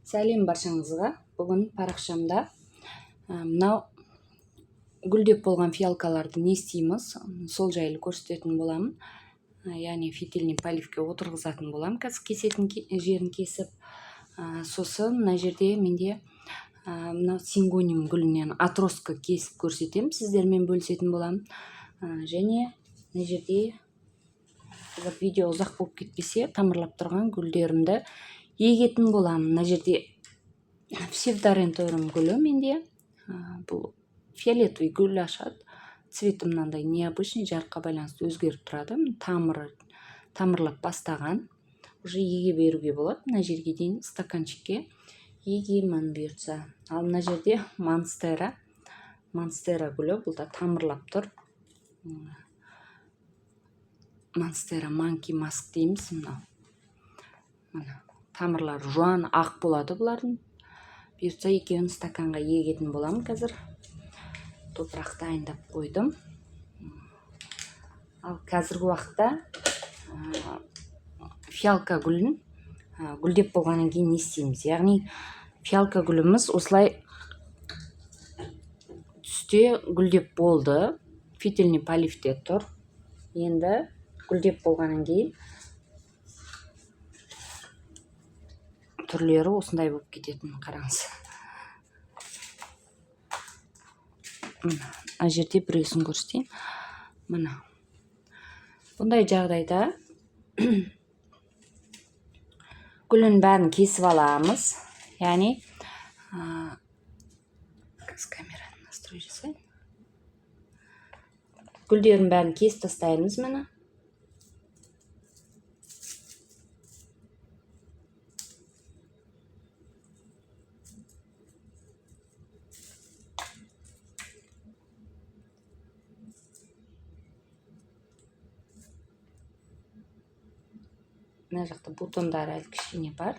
Сәлем баршаңызға. Бүгін парақшамда мынау гүлдеп болған фиалкаларды не істейміз, сол жайлы көрсететін боламын. Яғни фитильный поливке отырғызатын боламын. Қазір кесетін жерін кесіп, сосын мына жерде менде мынау сингоним гүлінен отростка кесіп көрсетемін, сіздермен бөлісетін боламын. Және мына жерде видео ұзақ болып кетпесе, тамырлап тұрған гүлдерімді егетін боламын. Мына жерде псевдорентойрум гүлі менде. Бұл фиолетовый гүл ашады. Цветі мынандай необычный, жарыққа байланысты өзгеріп тұрады. Тамырлап бастаған. Уже еге беруге болады. Мына жерге дейін стаканчикке егемін бұйыртса. Ал мына жерде монстера гүлі. Бұл да тамырлап тұр. Монстера манки маск дейміз. Тамырлар жуан, ақ болады бұлардың. Бұйыртса екеуін стаканға егетін боламын қазір. Топырақ дайындап қойдым. Ал қазіргі уақытта фиалка гүлін гүлдеп болғаннан кейін не істейміз? Яғни фиалка гүліміз осылай түсте гүлдеп болды. Фитильный поливте тұр. Енді гүлдеп болғаннан кейін түрлері осындай болып кететін, қараңыз. Мына жерде біреусін көрсетейін. Мына. Бұндай жағдайда гүлін бәрін кесіп аламыз. Яғни камераны настрой жасайын. Гүлдерін бәрін кесіп тастаймыз мына. Мына жақта бутондары әлі кішкене бар.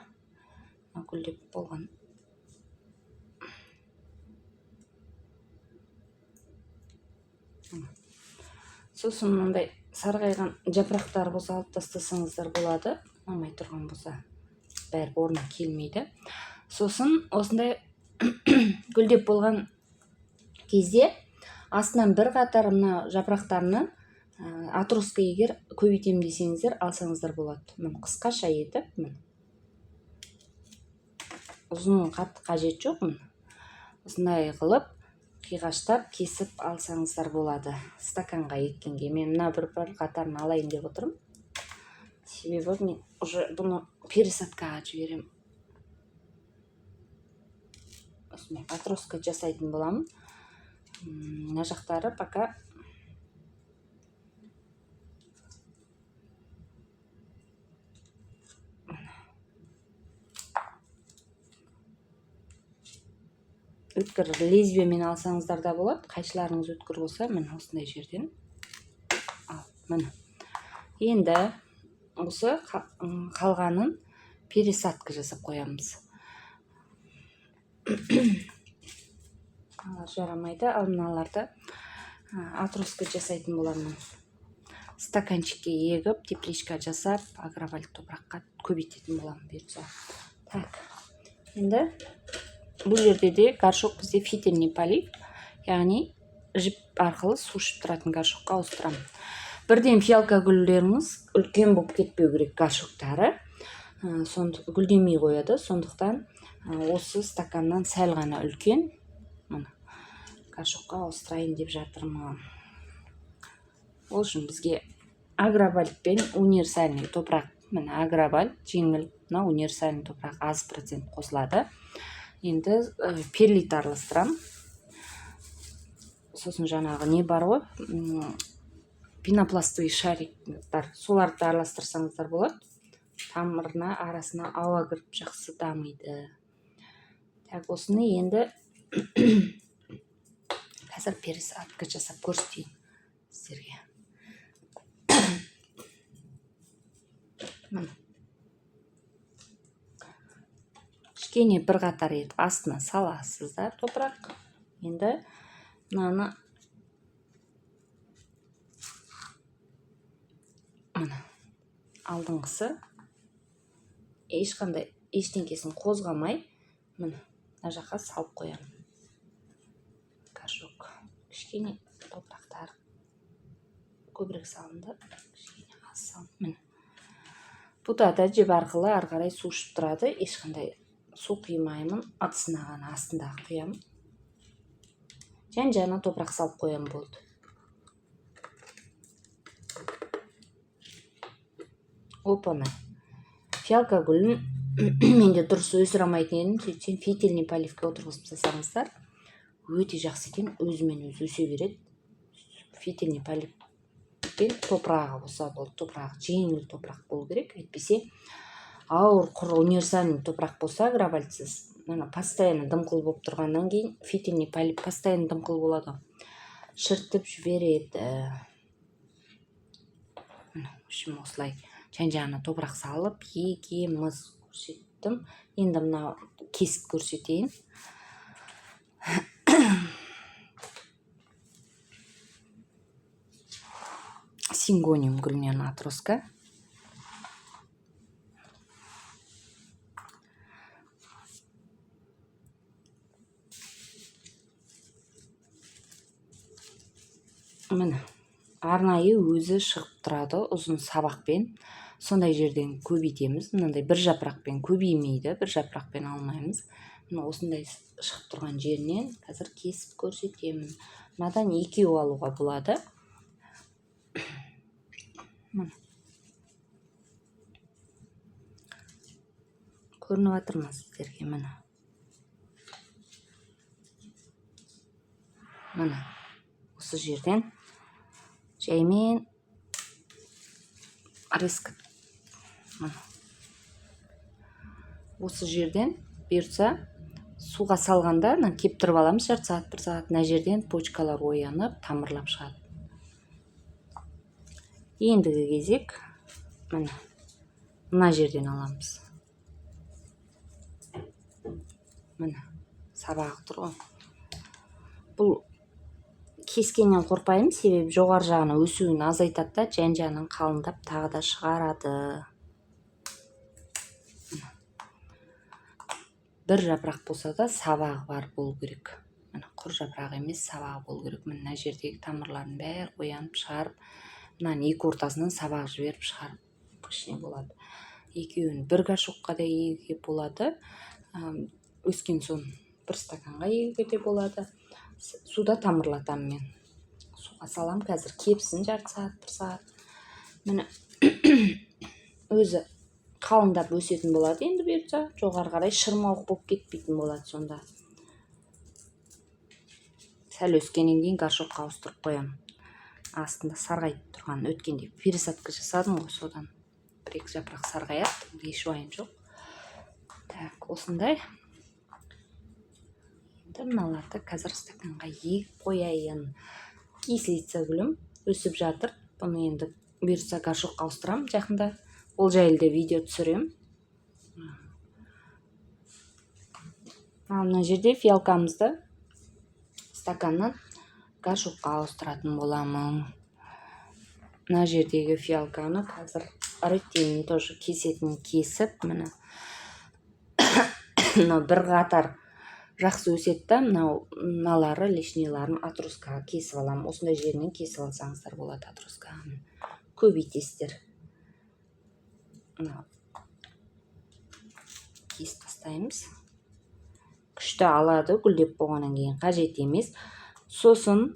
Гүлдеп болған. Сосын мынандай сарғайған жапырақтар болса алып тастасаңыздар болады. Алмай тұрған болса бәрі орнына келмейді. Сосын осындай гүлдеп болған кезде астынан бір қатар мына жапырақтарını отростка егер көбейтем десеңіздер алсаңыздар болады. Қысқаша етіп, ұзын қатты қажет жоқ. Осындай қылып қиғаштап кесіп алсаңыздар болады. Стаканға еккенге мен мына бір қатарын алайын деп отырмын. Себебі мен уже бұны пересадкаға жіберем. Осындай отростка жасайтын боламын. Мына жақтары пока өткір лезвиямен алсаңыздар да болады. Қайшыларыңыз өткір болса, мен осындай жерден міне. Енді осы қалғанын пересадка жасап қоямыз. Жарамайды, ал мыналарды отростка жасайтын боламын. Стаканчикке егіп, тепличка жасап, агровальт топыраққа көбейтетін боламын бұйыртса. Так. Енді бұл жерде де горшок бізде фитильный полив, яғни жіп арқылы су ішіп тұратын горшокқа ауыстырамын. Бірден фиалка гүлдеріңіз үлкен болып кетпеу керек горшоктары. Гүлдемей қояды, сондықтан осы стаканнан сәл ғана үлкен горшокқа ауыстырайын деп жатырмын. Ол үшін бізге агровальт пен универсальный топырақ, мына агровальт жеңіл, мына универсальный топырақ аз процент қосылады. Енді перлит араластырам. Сосын жаңағы не бар ғой, пенопластовый шариктар, соларды араластырсаңыздар болады. Тамырына арасына ауа кіріп жақсы дамиды. Так, осыны енді қазір пересадка жасап көрсетейін сіздерге. Кішкене бір қатар етіп астына саласыздар топырақ. Енді мынаны алдыңғысы ешқандай ештеңкесін қозғамай міне мына жаққа салып қоямын. Горшок кішкене топырақтар көбірек салынды, кішкене аз салынды. Міне бұтада жіп арқылы ары қарай су ішіп тұрады, ешқандай су құймаймын, ыдысына ғана астындағы құямын. Жан-жағына топырақ салып қоямын, болды. Опаны. Фиалка гүлін менде дұрыс өсіре алмайтын едім, сөйтсем фитильный поливке отырғызып тастасаңыздар, өте жақсы екен, өзімен өзі өсе береді. Фитильный поливпен топырағы болса болды, топырағы жеңіл топырақ болу керек, әйтпесе ауыр құр универсальный топырақ болса, гравальсыз, постоянно дымқыл болып тұрғаннан кейін фитильный полив постоянно дымқыл болады, шіртіп жібереді. В общем, осылай жан-жағына топырақ салып егеміз, көрсеттім. Енді мына кесіп көрсетейін. Сингониум гүлінен атроска. Міне арнайы өзі шығып тұрады ұзын сабақпен. Сондай жерден көбейтеміз. Мынандай бір жапырақпен көбеймейді, бір жапырақпен алмаймыз. Осындай шығып тұрған жерінен қазір кесіп көрсетемін. Мынадан екеу алуға болады. Көрініп жатыр ма сіздерге? Міне осы жерден жаймен резко осы жерден бұйыртса суға салғанда кеп тұрып аламыз, жарты сағат, бір сағат. Мына жерден почкалар оянып, тамырлап шығады. Ендігі кезек мына жерден аламыз. Міне сабағы тұр ғой. Бұл кескеннен қорқпаймын, себебі жоғары жағына өсуін азайтады да, жан-жағынан қалыңдап тағы да шығарады. Бір жапырақ болса да сабағы бар болу керек. Құр жапырақ емес, сабағы болу керек. Мына жердегі тамырларын бәрі оянып шығарып, мынаның екі ортасынан сабағы жіберіп шығарып кішіне болады. Екеуін бір горшокқа да егуге болады. Өскен соң бір стаканға егуге де болады. Суда тамырлатамын мен. Суға салам, қазір кепсін, жарты сағат, бір сағат. Міне өзі қалыңдап өсетін болады, енді бұйыртса жоғары қарай шырмауық болып кетпейтін болады сонда. Сәл өскеннен кейін горшокқа ауыстырып қоямын. Астында сарғайып тұрған, өткенде пересадка жасадым ғой, содан бір-екі жапырақ сарғаяды, еш уайым жоқ. Так, осындай. Мыналарды қазір стаканға егіп қояйын. Кислица гүлім өсіп жатыр. Бұны енді бұйыртса горшокқа ауыстырамын жақында. Ол жайлы да видео түсірем. Мына жерде фиалкамызды стаканнан горшокқа ауыстыратын боламын. Мына жердегі фиалканы қазір реттеймін, тоже кесетін кесіп, міне бір қатар жақсы өсетті. Мыналары лишниларын атроскаға кесіп алам. Осындай жерінен кесіп алсаңыздар болады атроскаға. Көбейтесіздер. Кесіп тастаймыз. Күшті алады, гүлдеп болғаннан кейін қажет емес. Сосын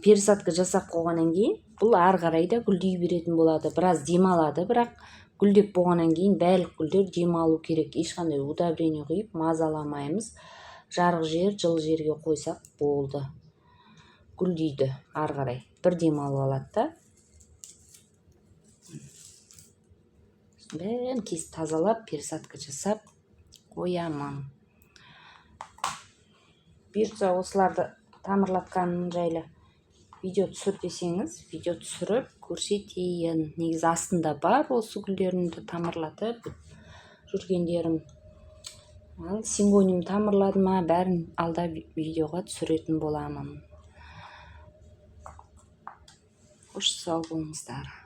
пересадка жасап қойғаннан кейін бұл ары қарай да гүлдей беретін болады. Біраз демалады, бірақ гүлдеп болғаннан кейін барлық гүлдер демалу керек. Ешқандай удобрение құйып мазаламаймыз. Жарық жер, жылы жерге қойсақ болды. Гүлдейді ары қарай. Бір демалу алады да. Бәрін кесіп тазалап, пересадка жасап қоямын. Бұйыртса осыларды тамырлатқаным жайлы видео түсір десеңіз, видео түсіріп көрсетейін. Негізі астында бар осы гүлдерімді тамырлатып жүргендерім. Сингониум тамырлады ма, бәрін алда видеоға түсіретін боламын. Қош сау болыңыздар.